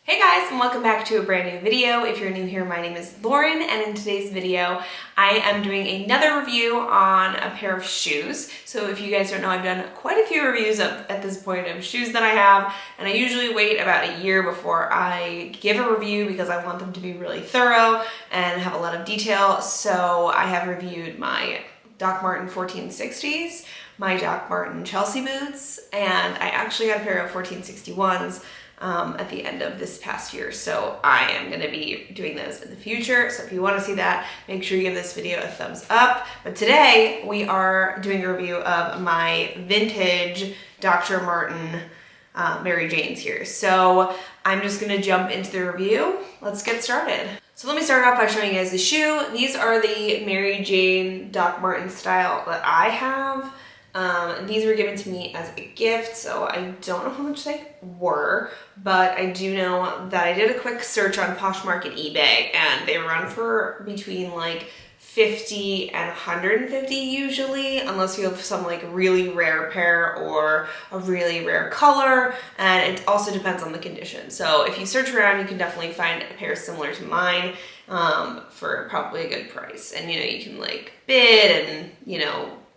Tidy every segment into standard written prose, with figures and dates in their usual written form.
Hey guys, and welcome back to a brand new video. If you're new here, my name is Lauren, and in today's video, I am doing another review on a pair of shoes. So if you guys don't know, I've done quite a few reviews at this point of shoes that I have, and I usually wait about a year before I give a review because I want them to be really thorough and have a lot of detail. So I have reviewed my Dr.Marten 1460s, my Dr.Marten Chelsea boots, and I actually got a pair of 1461s at the end of this past year. So I am going to be doing those in the future. So if you want to see that, make sure you give this video a thumbs up. But today we are doing a review of my vintage Dr.Marten Mary Janes here. So I'm just going to jump into the review. Let's get started. So let me start off by showing you guys the shoe. These are the Mary Jane Dr.Marten style that I have. These were given to me as a gift, so I don't know how much they were, but I do know that I did a quick search on Poshmark and eBay, and they run for between like 50 and 150 usually, unless you have some like really rare pair or a really rare color, and it also depends on the condition. So if you search around, you can definitely find a pair similar to mine for probably a good price. And you can like bid and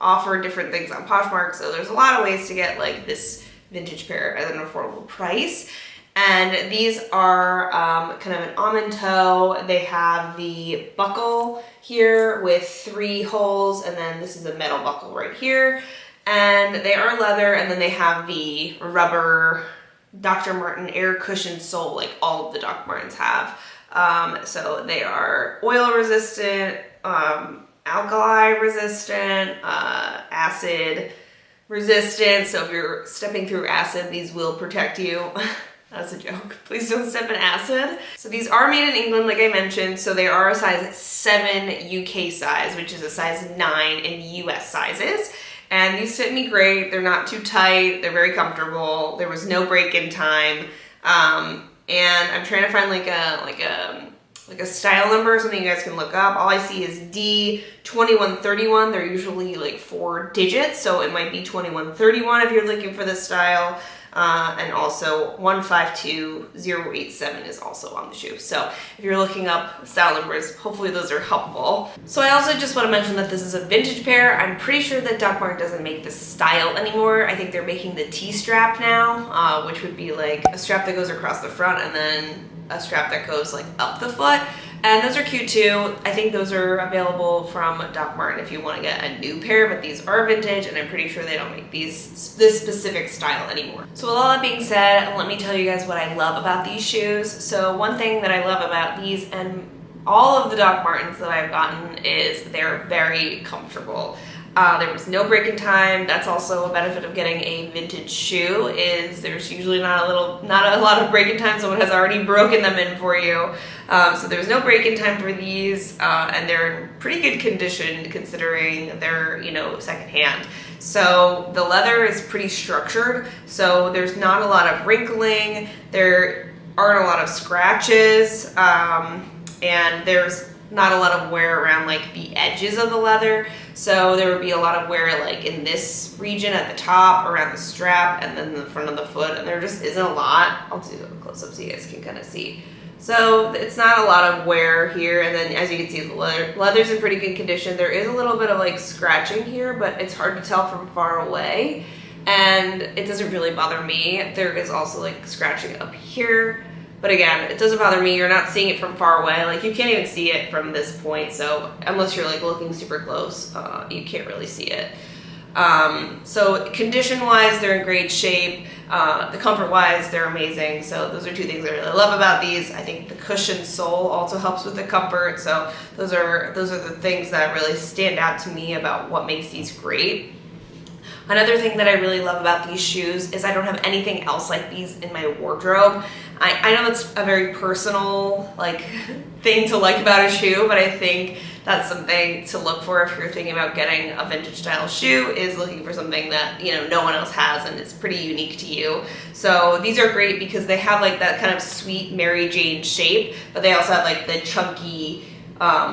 offer different things on Poshmark, so there's a lot of ways to get like this vintage pair at an affordable price. And these are kind of an almond toe. They have the buckle here with 3 holes, and then this is a metal buckle right here. And they are leather, and then they have the rubber Dr.Marten air cushion sole like all of the Dr.Martens have. So they are oil resistant, alkali resistant, acid resistant. So if you're stepping through acid, these will protect you. That's a joke. Please don't step in acid. So these are made in England, like I mentioned. So they are a size 7 UK size, which is a size 9 in US sizes. And these fit me great. They're not too tight. They're very comfortable. There was no break in time. And I'm trying to find like a style number, something you guys can look up. All I see is D2131. They're usually like 4 digits, so it might be 2131 if you're looking for this style. And also 152087 is also on the shoe. So if you're looking up style numbers, hopefully those are helpful. So I also just want to mention that this is a vintage pair. I'm pretty sure that Dr.Marten doesn't make this style anymore. I think they're making the T-strap now, which would be like a strap that goes across the front and then a strap that goes like up the foot. And those are cute too. I think those are available from Dr.Marten if you want to get a new pair, but these are vintage, and I'm pretty sure they don't make this specific style anymore. So with all that being said, let me tell you guys what I love about these shoes. So one thing that I love about these and all of the Dr.Martens that I've gotten is they're very comfortable. There was no break in time. That's also a benefit of getting a vintage shoe, is there's usually not a lot of break in time. Someone has already broken them in for you. So there's no break in time for these, and they're in pretty good condition considering they're, secondhand. So the leather is pretty structured, so there's not a lot of wrinkling. There aren't a lot of scratches, and there's not a lot of wear around like the edges of the leather. So there would be a lot of wear like in this region at the top, around the strap, and then the front of the foot, and there just isn't a lot. I'll do a close up so you guys can kind of see. So it's not a lot of wear here, and then as you can see, the leather's in pretty good condition. There is a little bit of like scratching here, but it's hard to tell from far away, and it doesn't really bother me. There is also like scratching up here, but again, it doesn't bother me. You're not seeing it from far away. Like you can't even see it from this point, so unless you're like looking super close, you can't really see it. So condition-wise, they're in great shape. The comfort-wise, they're amazing. So those are 2 things I really love about these. I think the cushion sole also helps with the comfort. So those are the things that really stand out to me about what makes these great. Another thing that I really love about these shoes is I don't have anything else like these in my wardrobe. I know it's a very personal thing to like about a shoe, but I think that's something to look for if you're thinking about getting a vintage style shoe, is looking for something that no one else has and it's pretty unique to you. So these are great because they have like that kind of sweet Mary Jane shape, but they also have like the chunky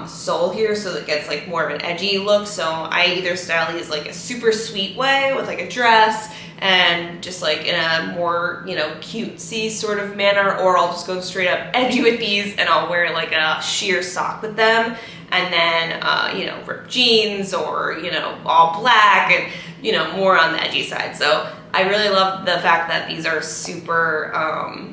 sole here, so it gets like more of an edgy look. So I either style these like a super sweet way with like a dress, and just like in a more, you know, cutesy sort of manner, or I'll just go straight up edgy with these and I'll wear like a sheer sock with them, and then, you know, ripped jeans, or, you know, all black, and, you know, more on the edgy side. So I really love the fact that these are super,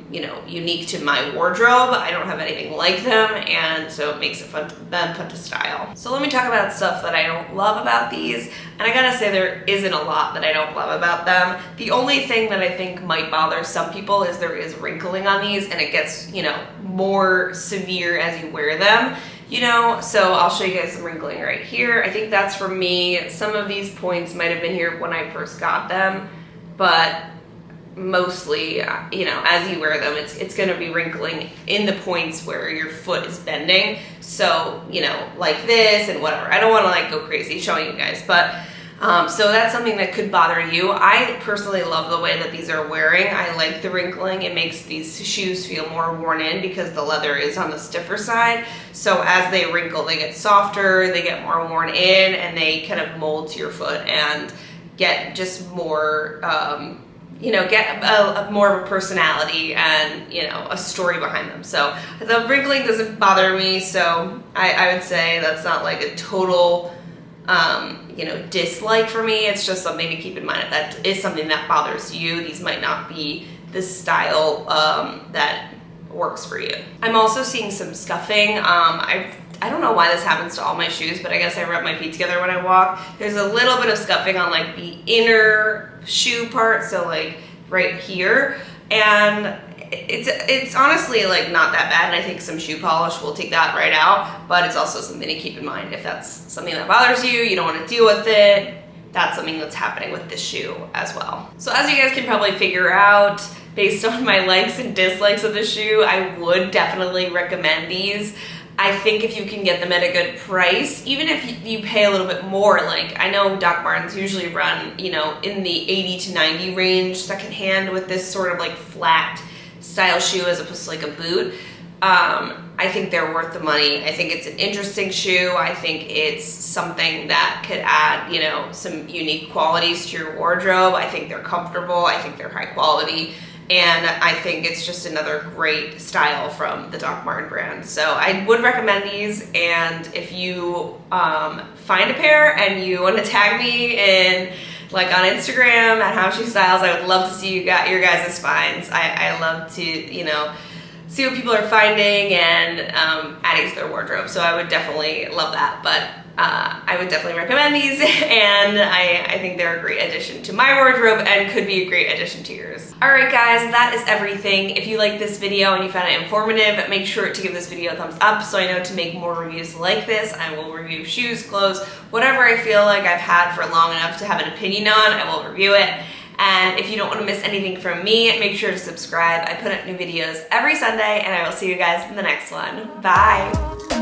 you know, unique to my wardrobe. I don't have anything like them, and so it makes it fun to style. So let me talk about stuff that I don't love about these, and I gotta say there isn't a lot that I don't love about them. The only thing that I think might bother some people is there is wrinkling on these, and it gets, you know, more severe as you wear them. You know, so I'll show you guys some wrinkling right here. I think that's for me. Some of these points might have been here when I first got them, but mostly, you know, as you wear them, it's gonna be wrinkling in the points where your foot is bending. So, you know, like this and whatever. I don't wanna like go crazy showing you guys, but so that's something that could bother you. I personally love the way that these are wearing. I like the wrinkling. It makes these shoes feel more worn in because the leather is on the stiffer side. So as they wrinkle, they get softer, they get more worn in, and they kind of mold to your foot and get just more, you know, get more of a personality and, you know, a story behind them. So the wrinkling doesn't bother me, so I would say that's not like a total, you know, dislike for me. It's just something to keep in mind. If that is something that bothers you, these might not be the style that works for you. I'm also seeing some scuffing. I don't know why this happens to all my shoes, but I guess I rub my feet together when I walk. There's a little bit of scuffing on like the inner shoe part, so like right here, and it's honestly like not that bad, and I think some shoe polish will take that right out, but it's also something to keep in mind. If that's something that bothers you, you don't want to deal with it, that's something that's happening with this shoe as well. So as you guys can probably figure out, based on my likes and dislikes of the shoe, I would definitely recommend these. I think if you can get them at a good price, even if you pay a little bit more, like I know Dr.Martens usually run, you know, in the 80 to 90 range secondhand with this sort of like flat style shoe as opposed to like a boot. I think they're worth the money. I think it's an interesting shoe. I think it's something that could add, you know, some unique qualities to your wardrobe. I think they're comfortable. I think they're high quality. And I think it's just another great style from the Dr.Marten brand. So I would recommend these, and if you find a pair and you want to tag me in, like on Instagram at How She Styles, I would love to see your guys' finds. I love to, you know, see what people are finding and adding to their wardrobe. So I would definitely love that. But I would definitely recommend these, and I think they're a great addition to my wardrobe and could be a great addition to yours. Alright guys, that is everything. If you like this video and you found it informative, make sure to give this video a thumbs up so I know to make more reviews like this. I will review shoes, clothes, whatever I feel like I've had for long enough to have an opinion on, I will review it. And if you don't want to miss anything from me, make sure to subscribe. I put up new videos every Sunday, and I will see you guys in the next one. Bye!